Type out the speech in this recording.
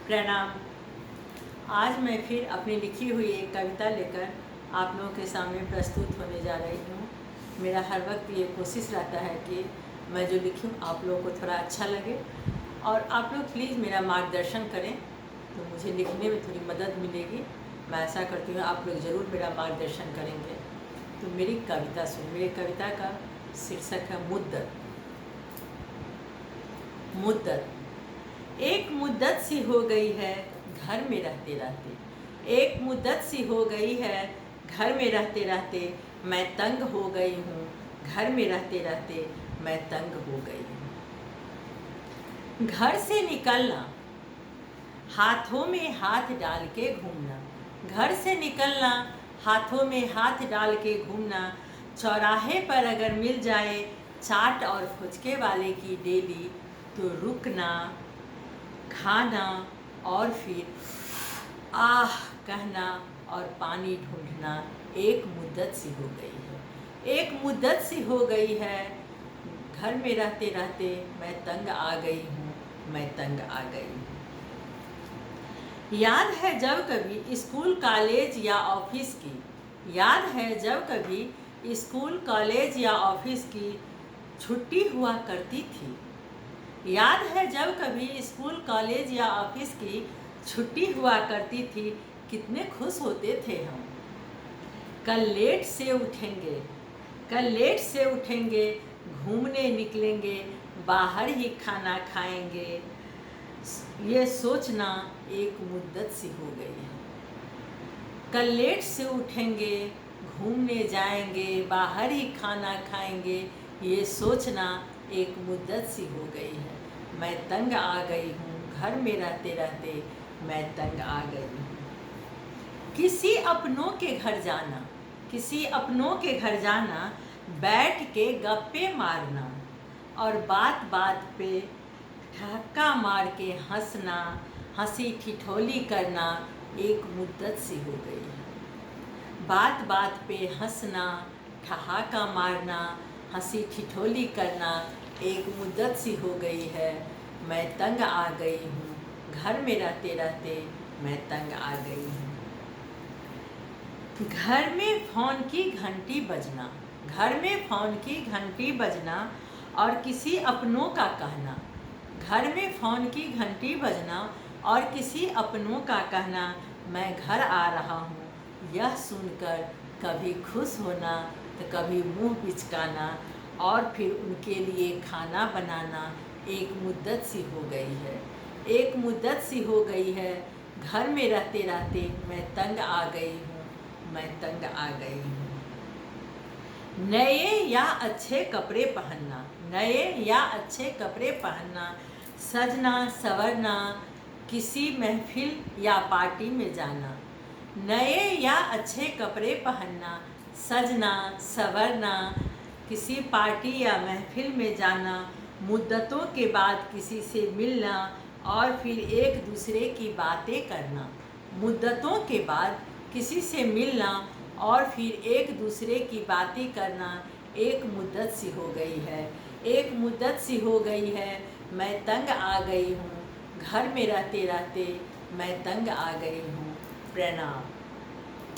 प्रणाम। आज मैं फिर अपनी लिखी हुई एक कविता लेकर आप लोगों के सामने प्रस्तुत होने जा रही हूँ। मेरा हर वक्त ये कोशिश रहता है कि मैं जो लिखूँ आप लोगों को थोड़ा अच्छा लगे और आप लोग प्लीज़ मेरा मार्गदर्शन करें तो मुझे लिखने में थोड़ी मदद मिलेगी। मैं ऐसा करती हूँ आप लोग ज़रूर मेरा मार्गदर्शन करेंगे। तो मेरी कविता सुन। मेरी कविता का शीर्षक है मुद्दत। मुद्दत। एक मुद्दत सी हो गई है घर में रहते रहते, एक मुद्दत सी हो गई है घर में रहते रहते, मैं तंग हो गई हूँ घर में रहते रहते, मैं तंग हो गई हूँ। घर से निकलना, हाथों में हाथ डाल के घूमना, घर से निकलना, हाथों में हाथ डाल के घूमना, चौराहे पर अगर मिल जाए चाट और फुचके वाले की डेली तो रुकना, खाना और फिर आह कहना और पानी ढूंढना एक मुद्दत सी हो गई है। एक मुद्दत सी हो गई है घर में रहते रहते, मैं तंग आ गई हूँ, मैं तंग आ गई हूँ। याद है जब कभी स्कूल कॉलेज या ऑफिस की, याद है जब कभी स्कूल कॉलेज या ऑफिस की छुट्टी हुआ करती थी। याद है जब कभी स्कूल कॉलेज या ऑफिस की छुट्टी हुआ करती थी, कितने खुश होते थे हम। कल लेट से उठेंगे, कल लेट से उठेंगे, घूमने निकलेंगे, बाहर ही खाना खाएंगे, ये सोचना एक मुद्दत सी हो गई है। कल लेट से उठेंगे, घूमने जाएंगे, बाहर ही खाना खाएंगे, ये सोचना एक मुद्दत सी हो गई है। मैं तंग आ गई हूँ घर में रहते रहते, मैं तंग आ गई हूँ। किसी अपनों के घर जाना, किसी अपनों के घर जाना, बैठ के गप्पे मारना और बात बात पे ठहाका मार के हंसना, हंसी ठिठोली करना एक मुद्दत सी हो गई है। बात बात पे हंसना, ठहाका मारना, हंसी ठिठोली करना एक मुद्दत सी हो गई है। मैं तंग आ गई हूँ घर में रहते रहते, मैं तंग आ गई हूँ। घर में फ़ोन की घंटी बजना, घर में फ़ोन की घंटी बजना और किसी अपनों का कहना, घर में फ़ोन की घंटी बजना और किसी अपनों का कहना, मैं घर आ रहा हूँ, यह सुनकर कभी खुश होना तो कभी मुंह बिचकाना और फिर उनके लिए खाना बनाना एक मुद्दत सी हो गई है। एक मुद्दत सी हो गई है घर में रहते रहते, मैं तंग आ गई हूँ, मैं तंग आ गई हूँ। नए या अच्छे कपड़े पहनना, नए या अच्छे कपड़े पहनना, सजना संवरना, किसी महफिल या पार्टी में जाना। नए या अच्छे कपड़े पहनना, सजना संवरना, किसी पार्टी या महफिल में जाना, मुद्दतों के बाद किसी से मिलना और फिर एक दूसरे की बातें करना। मुद्दतों के बाद किसी से मिलना और फिर एक दूसरे की बातें करना एक मुद्दत सी हो गई है। एक मुद्दत सी हो गई है, मैं तंग आ गई हूँ घर में रहते रहते, मैं तंग आ गई हूँ। प्रणाम।